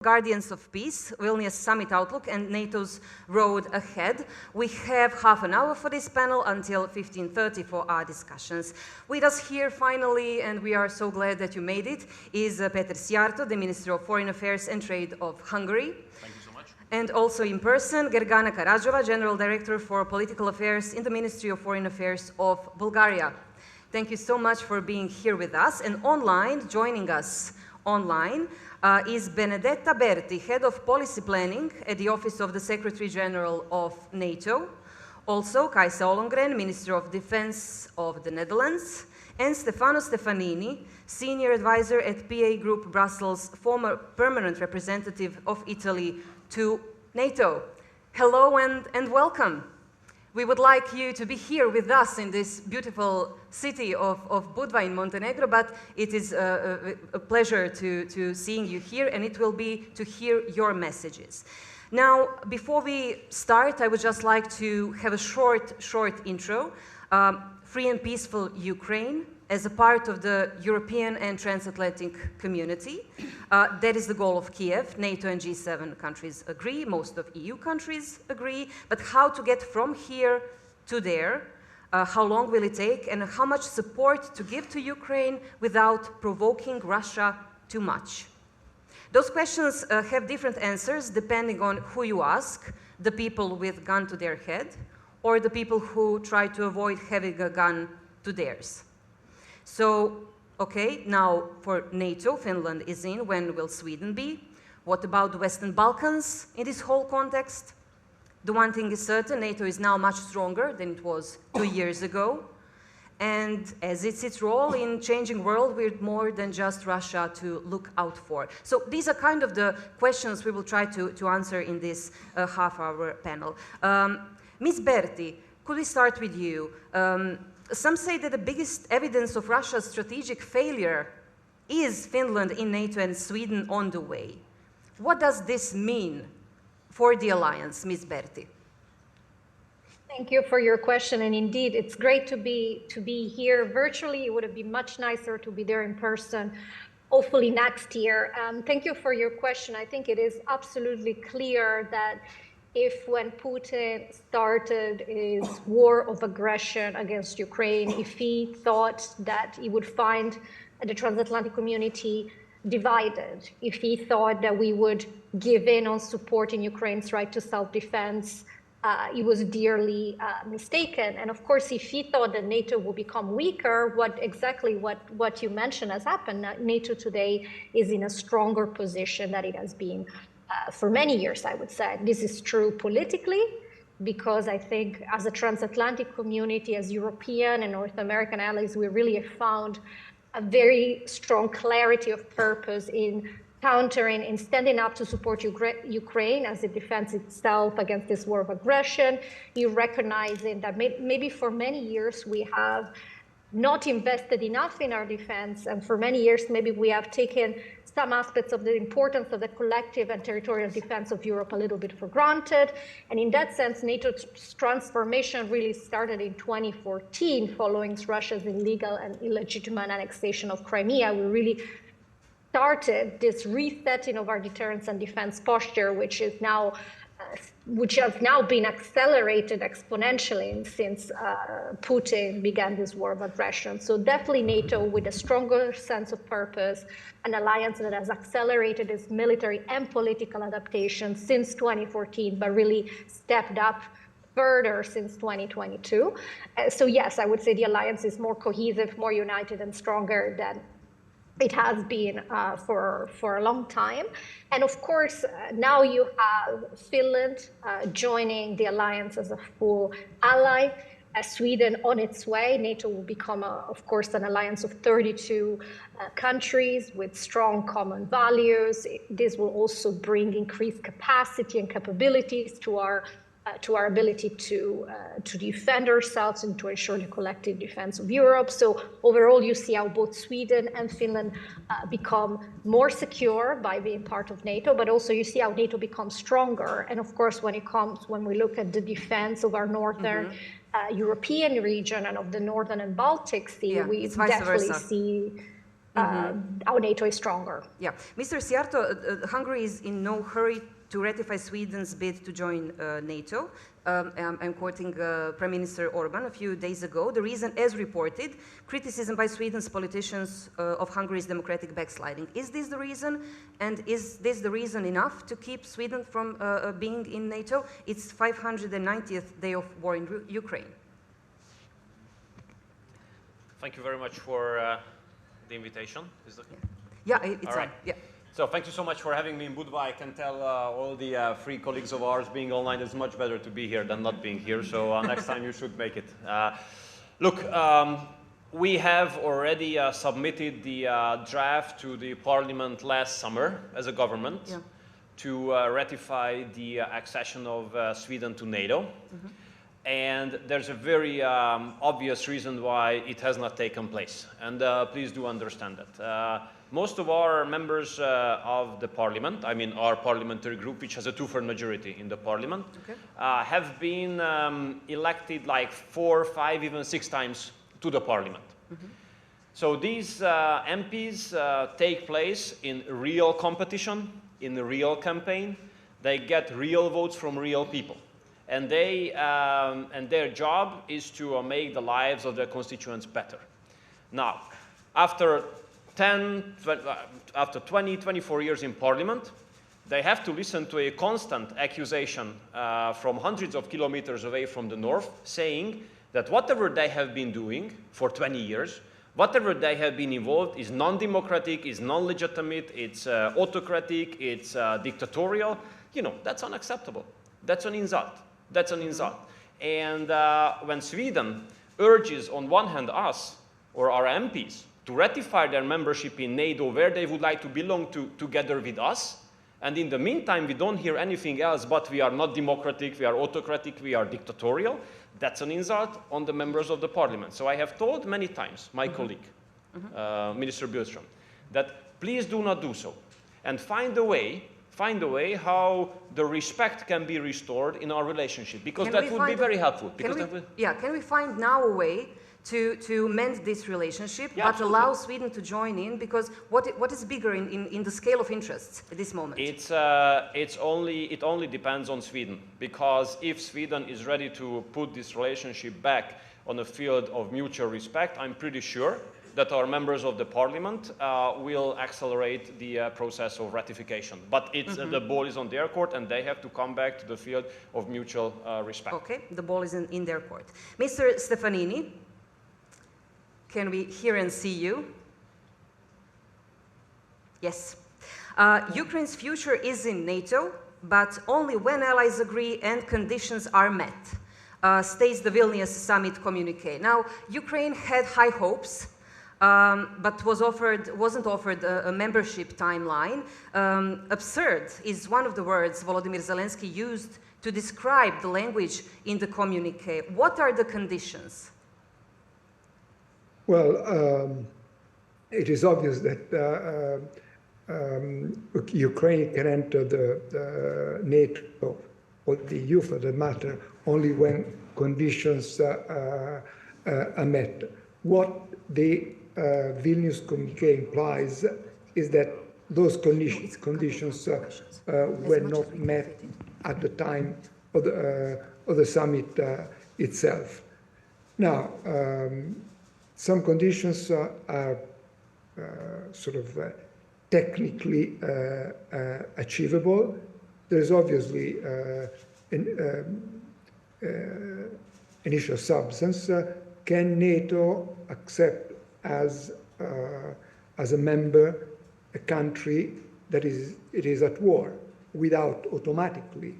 Guardians of Peace, Vilnius Summit Outlook and NATO's Road Ahead. We have half an hour for this panel until 15:30 for our discussions. With us here finally, and we are so glad that you made it, is Péter SZIJJÁRTÓ, the Minister of Foreign Affairs and Trade of Hungary. Thank you so much. And also in person, Gergana KARADZHOVA, General Director for Political Affairs in the Ministry of Foreign Affairs of Bulgaria. Thank you so much for being here with us. And online, joining us online, is Benedetta BERTI, Head of Policy Planning at the Office of the Secretary General of NATO. Also, Kajsa OLLONGREN, Minister of Defense of the Netherlands, and Stefano STEFANINI, Senior Advisor at PA Group Brussels, former permanent representative of Italy to NATO. Hello and welcome. We would like you to be here with us in this beautiful city of Budva in Montenegro, but it is a pleasure to seeing you here, and it will be to hear your messages. Now, before we start, I would just like to have a short intro. Free and peaceful Ukraine as a part of the European and transatlantic community. That is the goal of Kiev. NATO and G7 countries agree, most of EU countries agree, but how to get from here to there, how long will it take, and how much support to give to Ukraine without provoking Russia too much? Those questions have different answers depending on who you ask, the people with gun to their head, or the people who try to avoid having a gun to theirs. So, okay, now for NATO, Finland is in. When will Sweden be? What about the Western Balkans in this whole context? The one thing is certain, NATO is now much stronger than it was 2 years ago. And as it's its role in changing world with more than just Russia to look out for. So these are kind of the questions we will try to answer in this half-hour panel. Ms. Berti, could we start with you? Some say that the biggest evidence of Russia's strategic failure is Finland in NATO and Sweden on the way. What does this mean for the alliance, Ms. Berti? Thank you for your question, and indeed, it's great to be here virtually. It would have been much nicer to be there in person, hopefully next year. Thank you for your question. I think it is absolutely clear that if when Putin started his war of aggression against Ukraine, if he thought that he would find the transatlantic community divided, if he thought that we would give in on supporting Ukraine's right to self-defense, he was dearly mistaken. And of course, if he thought that NATO will become weaker, what you mentioned has happened. NATO today is in a stronger position than it has been for many years, I would say. This is true politically, because I think as a transatlantic community, as European and North American allies, we really have found a very strong clarity of purpose in countering and standing up to support Ukraine as it defends itself against this war of aggression. You recognizing that maybe for many years we have not invested enough in our defense, and for many years maybe we have taken some aspects of the importance of the collective and territorial defense of Europe a little bit for granted. And in that sense, NATO's transformation really started in 2014, following Russia's illegal and illegitimate annexation of Crimea. We really started this resetting of our deterrence and defense posture, which has now been accelerated exponentially since Putin began this war of aggression. So definitely NATO with a stronger sense of purpose, an alliance that has accelerated its military and political adaptation since 2014, but really stepped up further since 2022. So yes, I would say the alliance is more cohesive, more united and stronger than it has been for a long time. And of course, now you have Finland joining the alliance as a full ally. Sweden on its way. NATO will become, of course, an alliance of 32 countries with strong common values. This will also bring increased capacity and capabilities to our ability to defend ourselves and to ensure the collective defense of Europe. So overall, you see how both Sweden and Finland become more secure by being part of NATO, but also you see how NATO becomes stronger. And of course, when we look at the defense of our northern European region and of the Northern and Baltic Sea, we definitely see our NATO is stronger. Yeah. Mr. Szijjártó, Hungary is in no hurry to ratify Sweden's bid to join NATO. I'm quoting Prime Minister Orban a few days ago. The reason, as reported, criticism by Sweden's politicians of Hungary's democratic backsliding. Is this the reason? And is this the reason enough to keep Sweden from being in NATO? It's 590th day of war in Ukraine. Thank you very much for the invitation. Yeah, it's all right. on. Yeah. So thank you so much for having me in Budva. I can tell all the three colleagues of ours being online it's much better to be here than not being here. So next time you should make it. Look, we have already submitted the draft to the parliament last summer as a government to ratify the accession of Sweden to NATO. And there's a very obvious reason why it has not taken place. And please do understand that. Most of our members of the parliament, I mean our parliamentary group, which has a two-thirds majority in the parliament, have been elected like 4, 5, even 6 times to the parliament. So these MPs take place in real competition, in a real campaign. They get real votes from real people. And their job is to make the lives of their constituents better. Now, after 20, 24 years in parliament, they have to listen to a constant accusation from hundreds of kilometers away from the north, saying that whatever they have been doing for 20 years, whatever they have been involved is non-democratic, is non-legitimate, it's autocratic, it's dictatorial. You know, that's unacceptable. That's an insult. That's an insult. And when Sweden urges, on one hand, us or our MPs to ratify their membership in NATO, where they would like to belong to together with us, and in the meantime, we don't hear anything else, but we are not democratic, we are autocratic, we are dictatorial, that's an insult on the members of the parliament. So I have told many times my colleague, Minister Billström, that please do not do so, and find a way how the respect can be restored in our relationship, because that would be very helpful. Can we find now a way to mend this relationship, but absolutely. allow Sweden to join in? Because what is bigger in the scale of interests at this moment? It only depends on Sweden, because if Sweden is ready to put this relationship back on a field of mutual respect, I'm pretty sure that our members of the parliament will accelerate the process of ratification. But it's, the ball is on their court, and they have to come back to the field of mutual respect. Okay, the ball is in their court. Mr. Stefanini, can we hear and see you? Yes. Ukraine's future is in NATO, but only when allies agree and conditions are met, states the Vilnius summit communiqué. Now, Ukraine had high hopes, but wasn't offered a membership timeline. Absurd is one of the words Volodymyr Zelensky used to describe the language in the communiqué. What are the conditions? Well, it is obvious that Ukraine can enter the NATO or the EU, for that matter, only when conditions are met. What the Vilnius communiqué implies is that those conditions were not met at the time of the summit itself. Now, some conditions are sort of technically achievable. There's obviously an issue of substance. Can NATO accept as a member a country that is at war without automatically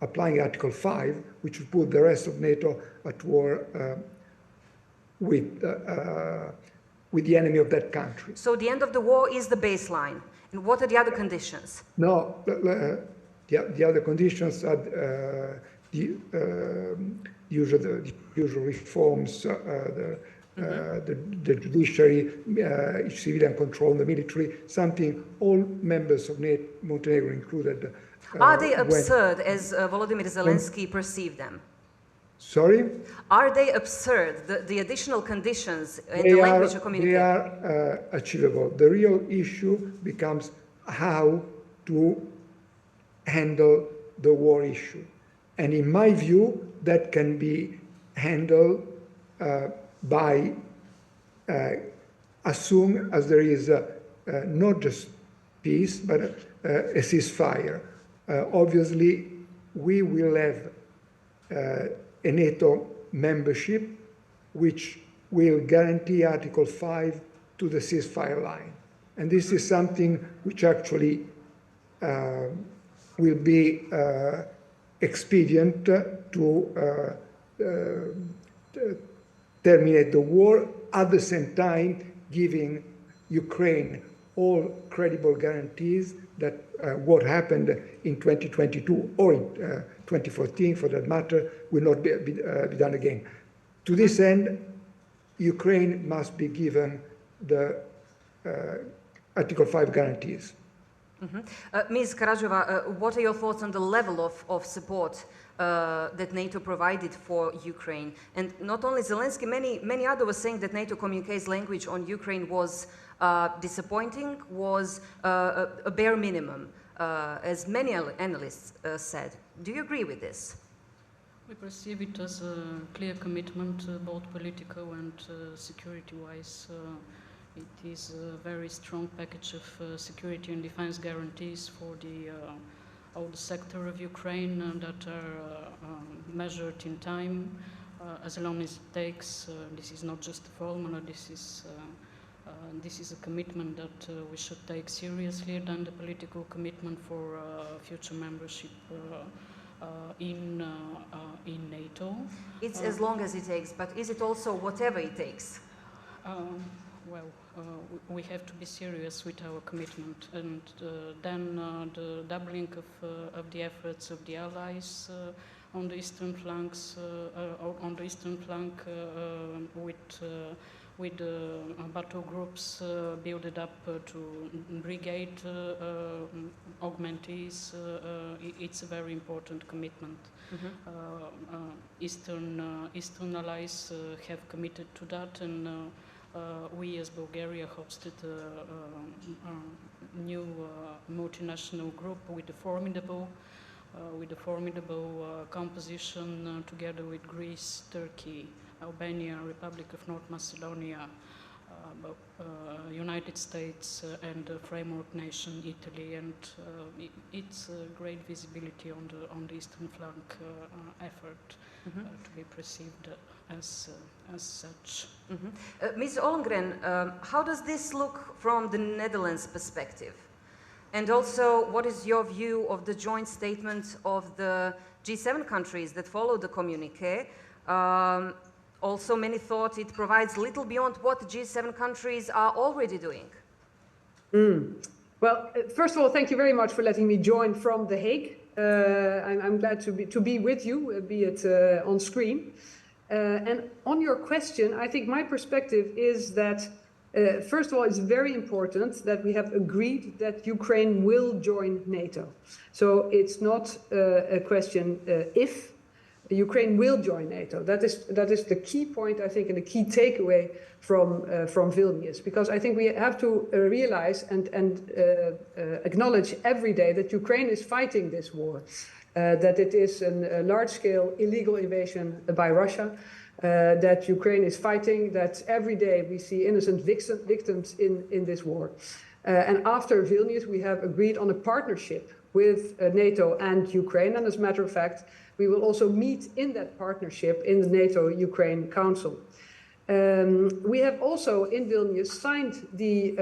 applying Article 5, which would put the rest of NATO at war with the enemy of that country? So the end of the war is the baseline. And what are the other conditions? No, the other conditions are the usual reforms, the judiciary, civilian control, the military, something all members of Montenegro included. Are they absurd as Volodymyr Zelensky perceived them? Sorry? Are they absurd, the additional conditions in the language of communication? They are achievable. The real issue becomes how to handle the war issue. And in my view, that can be handled by as soon as there is not just peace, but a ceasefire. Obviously, we will have a NATO membership which will guarantee Article 5 to the ceasefire line. And this is something which actually will be expedient to terminate the war, at the same time giving Ukraine all credible guarantees that what happened in 2022 or in 2014, for that matter, will not be done again. To this end, Ukraine must be given the Article 5 guarantees. Ms. Karadžhova, what are your thoughts on the level of support that NATO provided for Ukraine? And not only Zelensky, many others were saying that NATO communiques language on Ukraine was disappointing, was a bare minimum, as many analysts said. Do you agree with this? We perceive it as a clear commitment, both political and security-wise. It is a very strong package of security and defense guarantees for all the sector of Ukraine that are measured in time, as long as it takes. This is not just a formula, this is a commitment that we should take seriously, than the political commitment for future membership in NATO. It's as long as it takes, but is it also whatever it takes? Well, we have to be serious with our commitment, and then the doubling of the efforts of the allies on the eastern flanks, with battle groups built up to brigade augmentees. It's a very important commitment. Eastern allies have committed to that, and we as Bulgaria hosted a new multinational group with a formidable composition together with Greece, Turkey, Albania, Republic of North Macedonia, United States, and the framework nation Italy, and it's a great visibility on the eastern flank effort to be perceived as such. Ms. Ollongren, how does this look from the Netherlands' perspective? And also, what is your view of the joint statement of the G7 countries that followed the communiqué? Also, many thought it provides little beyond what the G7 countries are already doing. Well, first of all, thank you very much for letting me join from The Hague. I'm glad to be with you, be it on screen. And on your question, I think my perspective is that, first of all, it's very important that we have agreed that Ukraine will join NATO. So it's not a question if. Ukraine will join NATO. That is the key point, I think, and the key takeaway from Vilnius, because I think we have to realize and acknowledge every day that Ukraine is fighting this war, that it is a large-scale illegal invasion by Russia, that Ukraine is fighting, that every day we see innocent victims in this war. And after Vilnius, we have agreed on a partnership with NATO and Ukraine, and as a matter of fact, we will also meet in that partnership in the NATO-Ukraine Council. We have also, in Vilnius, signed the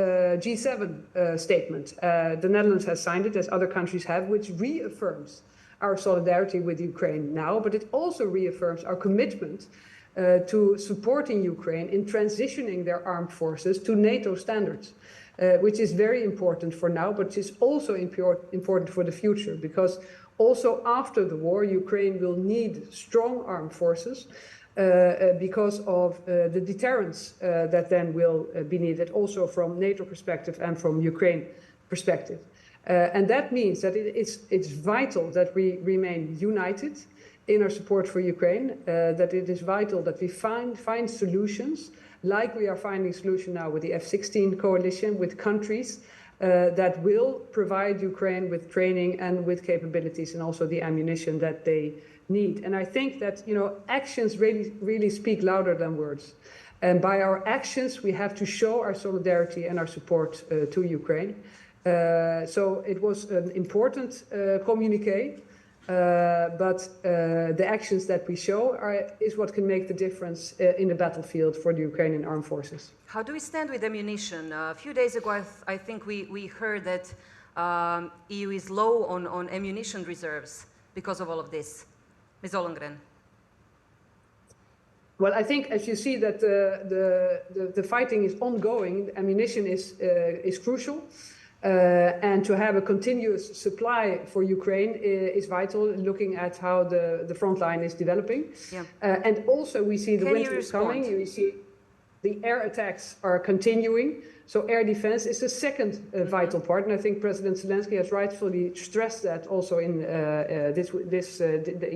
G7 statement. The Netherlands has signed it, as other countries have, which reaffirms our solidarity with Ukraine now, but it also reaffirms our commitment to supporting Ukraine in transitioning their armed forces to NATO standards, which is very important for now, but is also important for the future, because also after the war, Ukraine will need strong armed forces because of the deterrence that then will be needed, also from NATO perspective and from Ukraine perspective. And that means that it's vital that we remain united in our support for Ukraine, that it is vital that we find solutions, like we are finding solution now with the F-16 coalition, with countries that will provide Ukraine with training and with capabilities and also the ammunition that they need. And I think that, you know, actions really speak louder than words. And by our actions, we have to show our solidarity and our support to Ukraine. So it was an important communique, but the actions that we show is what can make the difference in the battlefield for the Ukrainian armed forces. How do we stand with ammunition? A few days ago, I think we heard that EU is low on ammunition reserves because of all of this. Ms. Ollongren. Well, I think as you see that the fighting is ongoing, ammunition is crucial. And to have a continuous supply for Ukraine is vital, looking at how the front line is developing. Yeah. And also we see the winter is coming. You see the air attacks are continuing. So air defense is the second vital part. And I think President Zelensky has rightfully stressed that also in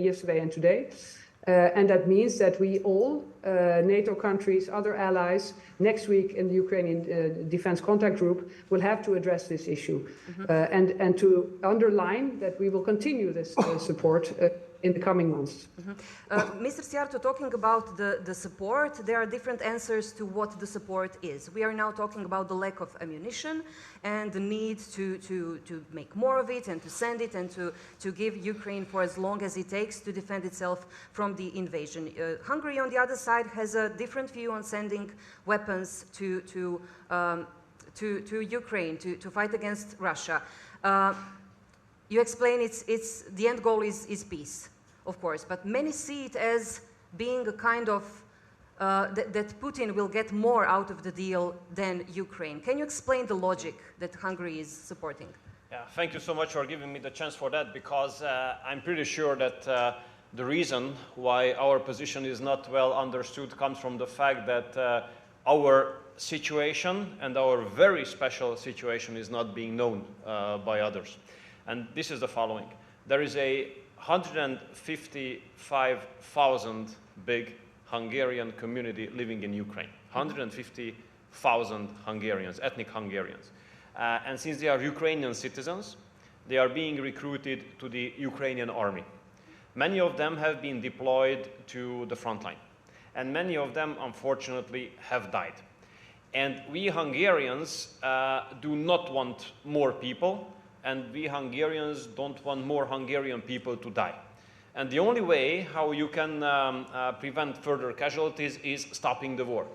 yesterday and today. And that means that we all, NATO countries, other allies, next week in the Ukrainian Defense Contact Group will have to address this issue. And to underline that we will continue this support in the coming months. Mr. Szijjártó, talking about the support, there are different answers to what the support is. We are now talking about the lack of ammunition and the need to make more of it and to send it and to give Ukraine for as long as it takes to defend itself from the invasion. Hungary, on the other side, has a different view on sending weapons to Ukraine to fight against Russia. You explain it's the end goal is peace, of course, but many see it as being a kind of that Putin will get more out of the deal than Ukraine. Can you explain the logic that Hungary is supporting? Yeah, thank you so much for giving me the chance for that, because I'm pretty sure that the reason why our position is not well understood comes from the fact that our situation and our very special situation is not being known by others. And this is the following. There is a 155,000 big Hungarian community living in Ukraine. 150,000 Hungarians, ethnic Hungarians. And since they are Ukrainian citizens, they are being recruited to the Ukrainian army. Many of them have been deployed to the front line. And many of them, unfortunately, have died. And we Hungarians do not want more people, and we Hungarians don't want more Hungarian people to die. And the only way how you can prevent further casualties is stopping the war.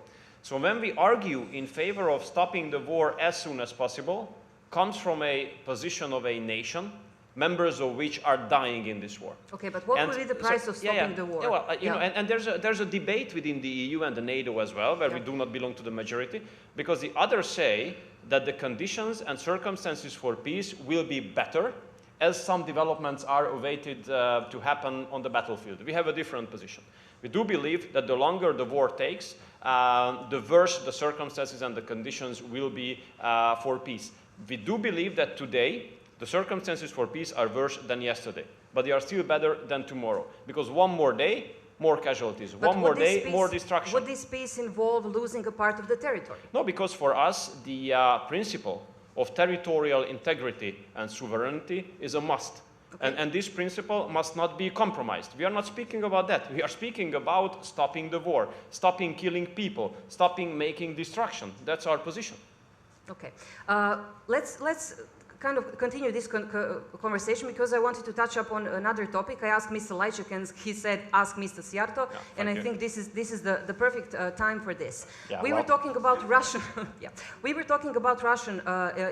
So when we argue in favor of stopping the war as soon as possible, comes from a position of a nation, members of which are dying in this war. Okay, but what will be the price of stopping the war? Yeah, well, you know, and there's a debate within the EU and the NATO as well, where we do not belong to the majority, because the others say that the conditions and circumstances for peace will be better as some developments are awaited to happen on the battlefield. We have a different position. We do believe that the longer the war takes, the worse the circumstances and the conditions will be for peace. We do believe that today, the circumstances for peace are worse than yesterday, but they are still better than tomorrow, because one more day, more casualties. But one more day, more destruction. Would this peace involve losing a part of the territory? No, because for us, the principle of territorial integrity and sovereignty is a must. Okay. And this principle must not be compromised. We are not speaking about that. We are speaking about stopping the war, stopping killing people, stopping making destruction. That's our position. Okay. Let's kind of continue this conversation, because I wanted to touch upon another topic. I asked Mr. Lajcik and he said, ask Mr. Szijjártó, and I think this is the perfect time for this. Yeah, we were talking about Russian, we were talking about Russian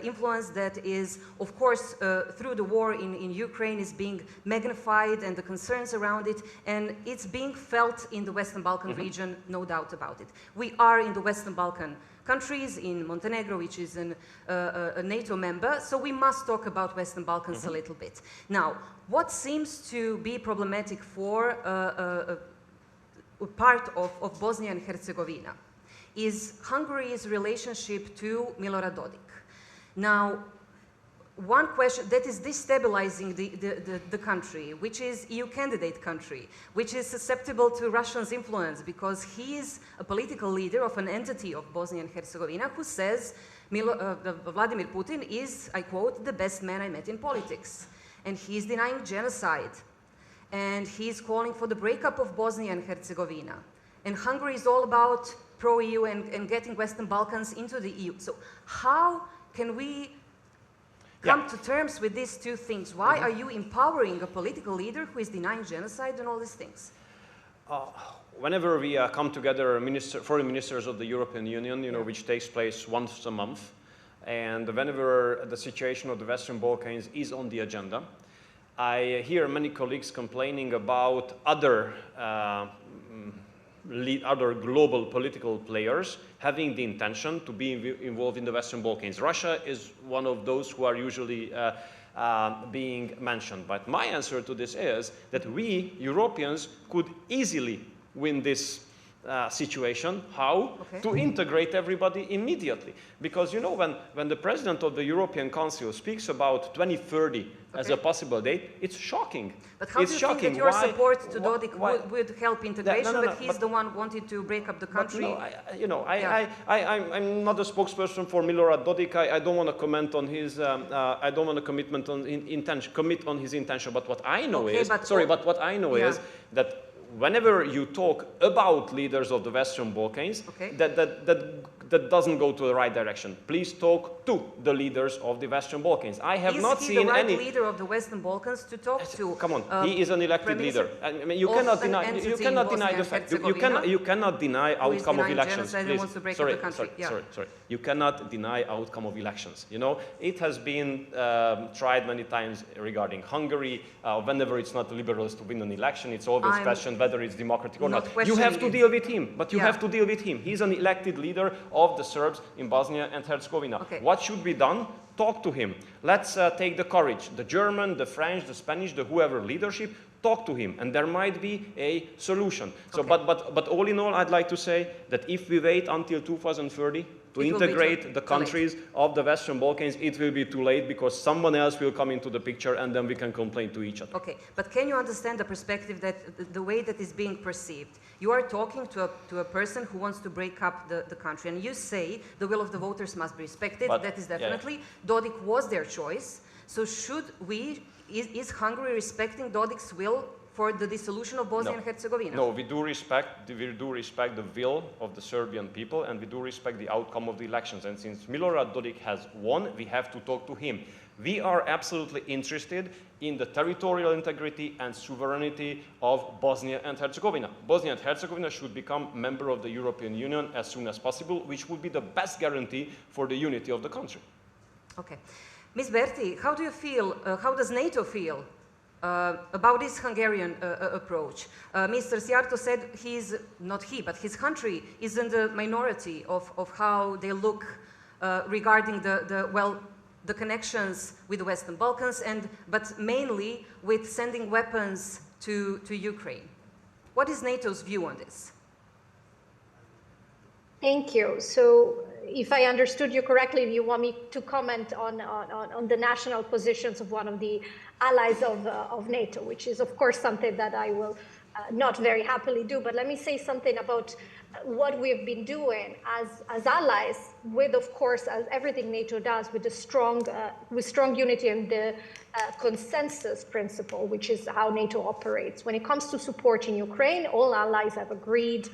influence that is, of course, through the war in Ukraine is being magnified, and the concerns around it, and it's being felt in the Western Balkan region, no doubt about it. We are in the Western Balkan countries, in Montenegro, which is a NATO member, so we must talk about Western Balkans a little bit. Now, what seems to be problematic for a part of Bosnia and Herzegovina is Hungary's relationship to Milorad Dodik. Now, one question that is destabilizing the country, which is EU candidate country, which is susceptible to Russia's influence because he is a political leader of an entity of Bosnia and Herzegovina who says Vladimir Putin is, I quote, the best man I met in politics. And he's denying genocide. And he's calling for the breakup of Bosnia and Herzegovina. And Hungary is all about pro-EU and getting Western Balkans into the EU. So how can we come to terms with these two things? Why are you empowering a political leader who is denying genocide and all these things? Whenever we come together, foreign ministers of the European Union, which takes place once a month, and whenever the situation of the Western Balkans is on the agenda, I hear many colleagues complaining about other global political players having the intention to be involved in the Western Balkans. Russia is one of those who are usually being mentioned. But my answer to this is that we, Europeans, could easily win this situation. How? Okay. To integrate everybody immediately. Because, when the president of the European Council speaks about 2030 as a possible date, it's shocking. But how do you think that your support to Dodik would help integration, but he's the one who wanted to break up the country? I'm not a spokesperson for Milorad Dodik. I don't want to comment on his, I don't want to commit on his intention. But what I know is, but what I know is that whenever you talk about leaders of the Western Balkans, that doesn't go to the right direction. Please talk to the leaders of the Western Balkans. I have not seen any... Is he the right leader of the Western Balkans to talk to? Come on, he is an elected leader. I mean, you cannot deny the fact. You cannot deny outcome of elections. Please. Sorry. You cannot deny outcome of elections. It has been tried many times regarding Hungary. Whenever it's not liberals to win an election, it's always questioned whether it's democratic or not. You have to deal with him, but you have to deal with him. He's an elected leader of the Serbs in Bosnia and Herzegovina. Okay. What should be done? Talk to him. Let's take the courage. The German, the French, the Spanish, the whoever leadership, talk to him, and there might be a solution. So, but all in all, I'd like to say that if we wait until 2030 to integrate the countries of the Western Balkans, it will be too late because someone else will come into the picture and then we can complain to each other. Okay, but can you understand the perspective that the way that is being perceived? You are talking to a person who wants to break up the country, and you say the will of the voters must be respected. But, that is definitely, Dodik was their choice. So is Hungary respecting Dodik's will for the dissolution of Bosnia and Herzegovina? No, we do respect the will of the Serbian people, and we do respect the outcome of the elections. And since Milorad Dodik has won, we have to talk to him. We are absolutely interested in the territorial integrity and sovereignty of Bosnia and Herzegovina. Bosnia and Herzegovina should become a member of the European Union as soon as possible, which would be the best guarantee for the unity of the country. Okay. Ms. Berti, how do you feel, how does NATO feel about this Hungarian approach? Mr. SZIJJÁRTÓ said but his country is in the minority of how they look regarding the connections with the Western Balkans, but mainly with sending weapons to Ukraine. What is NATO's view on this? Thank you. So, if I understood you correctly, you want me to comment on the national positions of one of the allies of NATO, which is, of course, something that I will not very happily do. But let me say something about what we've been doing as allies with, of course, as everything NATO does, with strong unity and the consensus principle, which is how NATO operates. When it comes to supporting Ukraine, all allies have agreed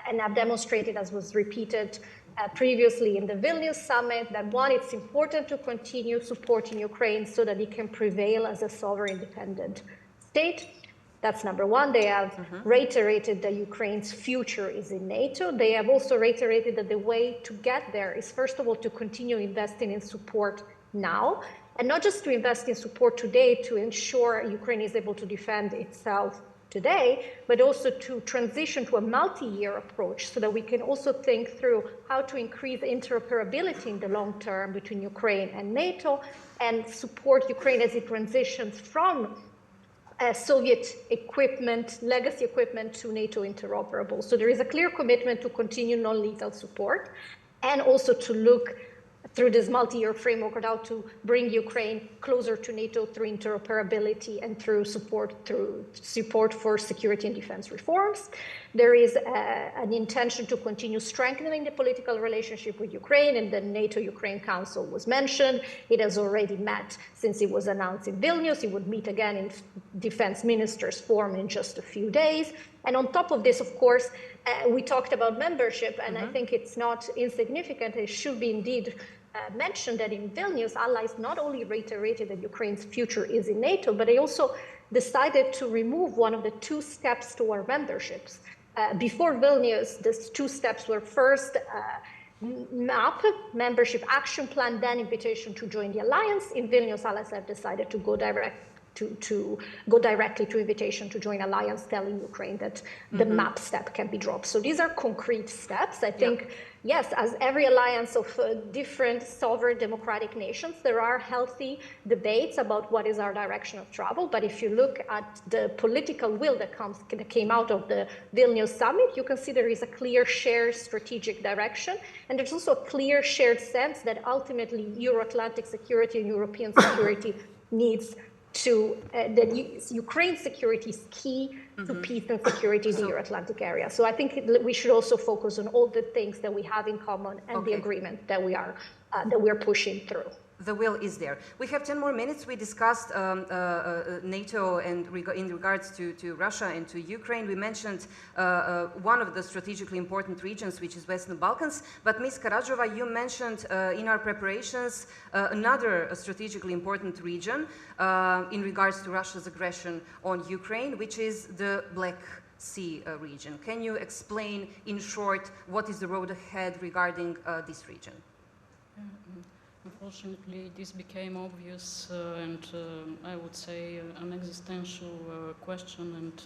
and have demonstrated, as was repeated previously in the Vilnius summit, that one, it's important to continue supporting Ukraine so that it can prevail as a sovereign independent state. That's number one. They have reiterated that Ukraine's future is in NATO. They have also reiterated that the way to get there is, first of all, to continue investing in support now, and not just to invest in support today to ensure Ukraine is able to defend itself today, but also to transition to a multi-year approach so that we can also think through how to increase interoperability in the long term between Ukraine and NATO and support Ukraine as it transitions from Soviet equipment, legacy equipment, to NATO interoperable. So there is a clear commitment to continue non-lethal support and also to look through this multi-year framework are out to bring Ukraine closer to NATO through interoperability and through support for security and defense reforms. There is an intention to continue strengthening the political relationship with Ukraine, and the NATO-Ukraine Council was mentioned. It has already met since it was announced in Vilnius. It would meet again in defense ministers' forum in just a few days. And on top of this, of course, we talked about membership, and I think it's not insignificant. It should be indeed mentioned that in Vilnius, allies not only reiterated that Ukraine's future is in NATO, but they also decided to remove one of the two steps to our memberships. Before Vilnius, these two steps were first MAP, Membership Action Plan, then invitation to join the alliance. In Vilnius, allies have decided to go directly to invitation to join alliance, telling Ukraine that the MAP step can be dropped. So these are concrete steps. I think, yes, as every alliance of different sovereign democratic nations, there are healthy debates about what is our direction of travel. But if you look at the political will that came out of the Vilnius summit, you can see there is a clear shared strategic direction. And there's also a clear shared sense that ultimately Euro-Atlantic security and European security needs to, that Ukraine's security is key to peace and security in the Euro-Atlantic area. So I think we should also focus on all the things that we have in common and the agreement that we are pushing through. The will is there. We have 10 more minutes. We discussed NATO and in regards to Russia and to Ukraine. We mentioned one of the strategically important regions, which is Western Balkans. But Ms. Karadžhova, you mentioned in our preparations another strategically important region in regards to Russia's aggression on Ukraine, which is the Black Sea region. Can you explain in short what is the road ahead regarding this region? Unfortunately, this became obvious and I would say an existential question, and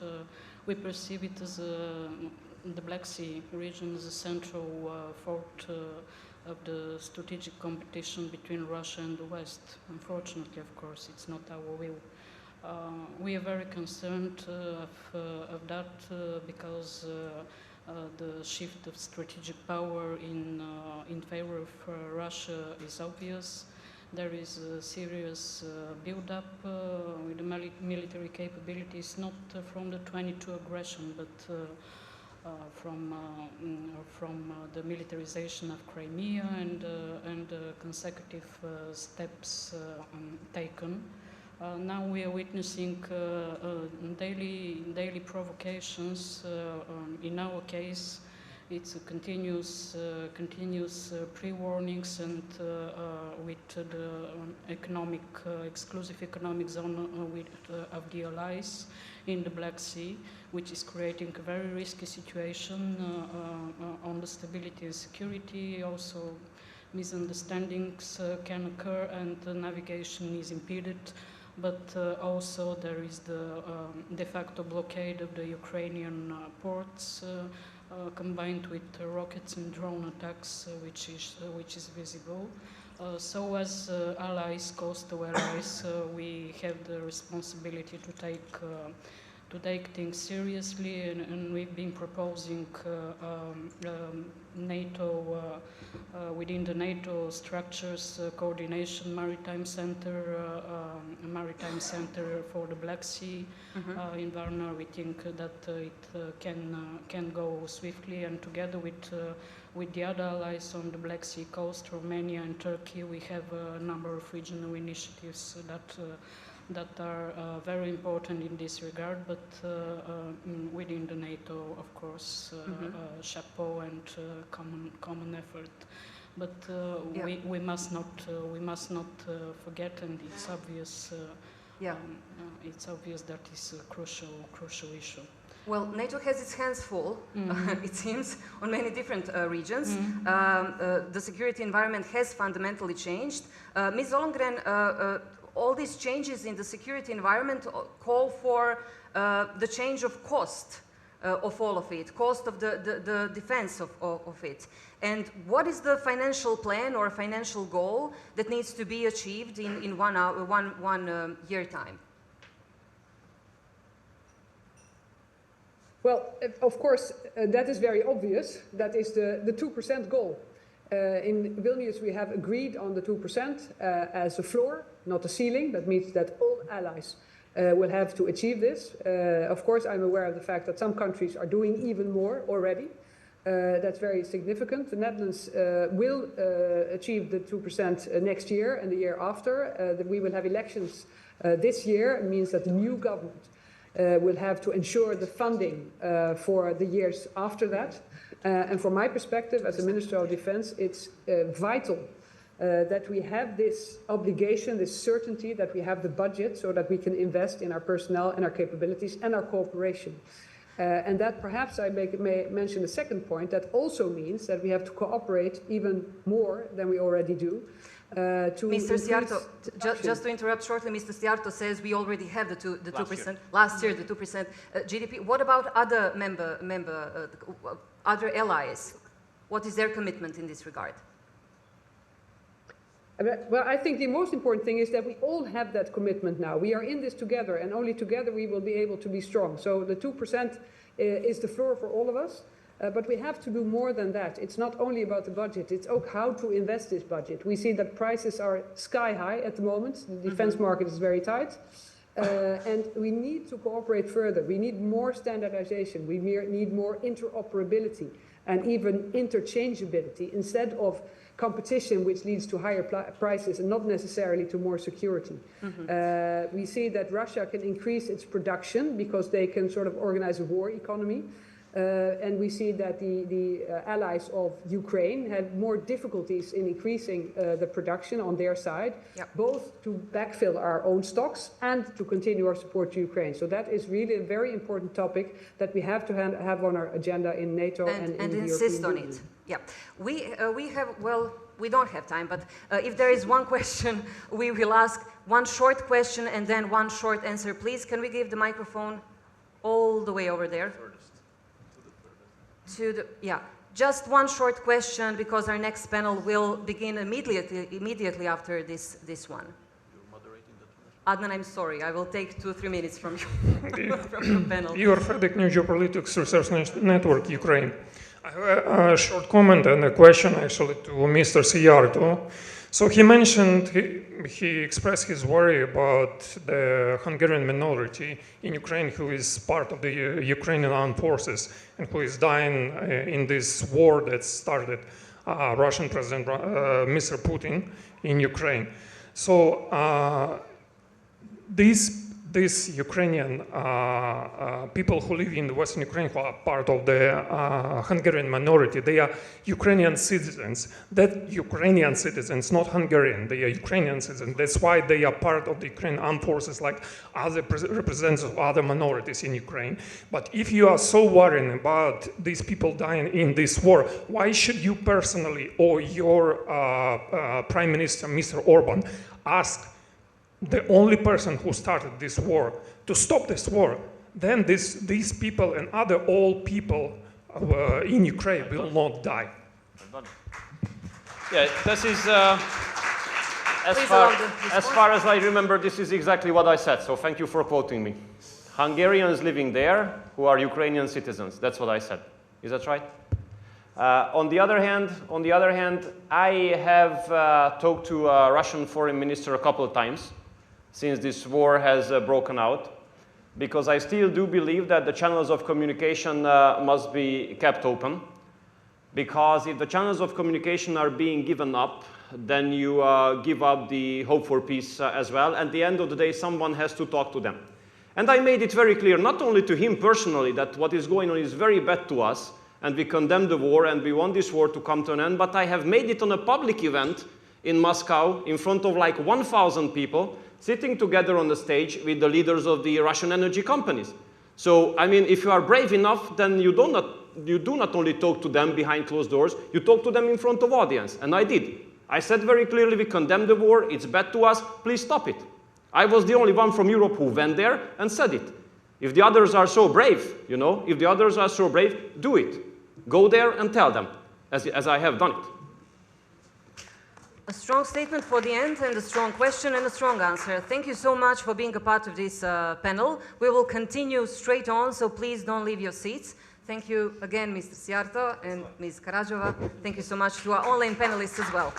we perceive it as the Black Sea region as a central fault of the strategic competition between Russia and the West. Unfortunately, of course, it's not our will. We are very concerned of that because the shift of strategic power in favor of Russia is obvious. There is a serious build-up with the military capabilities, not from the 22 aggression, but from the militarization of Crimea and consecutive steps taken. Now we are witnessing daily provocations. In our case, it's a continuous pre-warnings and with the exclusive economic zone of the allies in the Black Sea, which is creating a very risky situation on the stability and security. Also, misunderstandings can occur and the navigation is impeded. But also there is the de facto blockade of the Ukrainian ports, combined with rockets and drone attacks, which is visible. So as allies, coastal allies, we have the responsibility to take things seriously, and we've been proposing NATO, within the NATO structures, coordination maritime center for the Black Sea. In Varna, we think that it can go swiftly, and together with the other allies on the Black Sea coast, Romania and Turkey, we have a number of regional initiatives that are very important in this regard, but within the NATO, of course, chapeau and common effort. But we must not forget, and it's obvious. It's obvious that is a crucial issue. Well, NATO has its hands full, it seems, on many different regions. The security environment has fundamentally changed. Ms. Ollongren, all these changes in the security environment call for the change of cost of all of it, cost of the defense of it. And what is the financial plan or financial goal that needs to be achieved in one year time? Well, of course, that is very obvious. That is the 2% goal. In Vilnius, we have agreed on the 2% as a floor, not a ceiling. That means that all allies will have to achieve this. Of course, I'm aware of the fact that some countries are doing even more already. That's very significant. The Netherlands will achieve the 2% next year and the year after. That we will have elections this year. It means that the new government will have to ensure the funding for the years after that. And from my perspective as a Minister of Defense, it's vital that we have this obligation, this certainty that we have the budget so that we can invest in our personnel and our capabilities and our cooperation. And that perhaps I may mention a second point, that also means that we have to cooperate even more than we already do. Mr. Szijjártó, just to interrupt shortly, Mr. Szijjártó says we already have the 2%, last year the 2% GDP. What about other other allies? What is their commitment in this regard? Well, I think the most important thing is that we all have that commitment now. We are in this together, and only together we will be able to be strong. So the 2% is the floor for all of us. But we have to do more than that. It's not only about the budget, it's also how to invest this budget. We see that prices are sky high at the moment. The defense market is very tight. And we need to cooperate further. We need more standardization. We need more interoperability and even interchangeability instead of competition, which leads to higher prices and not necessarily to more security. We see that Russia can increase its production because they can sort of organize a war economy. And we see that the allies of Ukraine have more difficulties in increasing the production on their side, both to backfill our own stocks and to continue our support to Ukraine. So that is really a very important topic that we have to have on our agenda in NATO and in the insist European on Union. it. Yeah, we have, well, we don't have time, but if there is one question, we will ask one short question and then one short answer. Please, can we give the microphone all the way over there? Just one short question, because our next panel will begin immediately after this one. Adnan, I'm sorry, I will take 2-3 minutes from you, from your panel. You are Fredrik, New Geopolitics Research Network, Ukraine. I have a short comment and a question actually to Mr. Szijjártó. So he mentioned, he expressed his worry about the Hungarian minority in Ukraine who is part of the Ukrainian armed forces and who is dying in this war that started Russian President Mr. Putin in Ukraine. So these Ukrainian people who live in the Western Ukraine, who are part of the Hungarian minority, they are Ukrainian citizens. That Ukrainian citizens, not Hungarian, they are Ukrainian citizens. That's why they are part of the Ukrainian armed forces like other representatives of other minorities in Ukraine. But if you are so worried about these people dying in this war, why should you personally or your Prime Minister, Mr. Orban, ask the only person who started this war to stop this war? Then these people and other old people in Ukraine will not die. Yeah, this is, as far as I remember, this is exactly what I said, so thank you for quoting me. Hungarians living there who are Ukrainian citizens, that's what I said. Is that right? On the other hand, I have talked to a Russian foreign minister a couple of times since this war has broken out, because I still do believe that the channels of communication must be kept open, because if the channels of communication are being given up, then you give up the hope for peace as well, and at the end of the day someone has to talk to them. And I made it very clear, not only to him personally, that what is going on is very bad to us, and we condemn the war and we want this war to come to an end, but I have made it on a public event in Moscow in front of like 1,000 people, sitting together on the stage with the leaders of the Russian energy companies. So, I mean, if you are brave enough, then you do not only talk to them behind closed doors, you talk to them in front of audience, and I did. I said very clearly, we condemn the war, it's bad to us, please stop it. I was the only one from Europe who went there and said it. If the others are so brave, you know, if the others are so brave, do it. Go there and tell them, as I have done it. A strong statement for the end, and a strong question and a strong answer. Thank you so much for being a part of this panel. We will continue straight on, so please don't leave your seats. Thank you again, Mr. SZIJJÁRTÓ and Ms. Karadžhova. Thank you so much to our online panelists as well.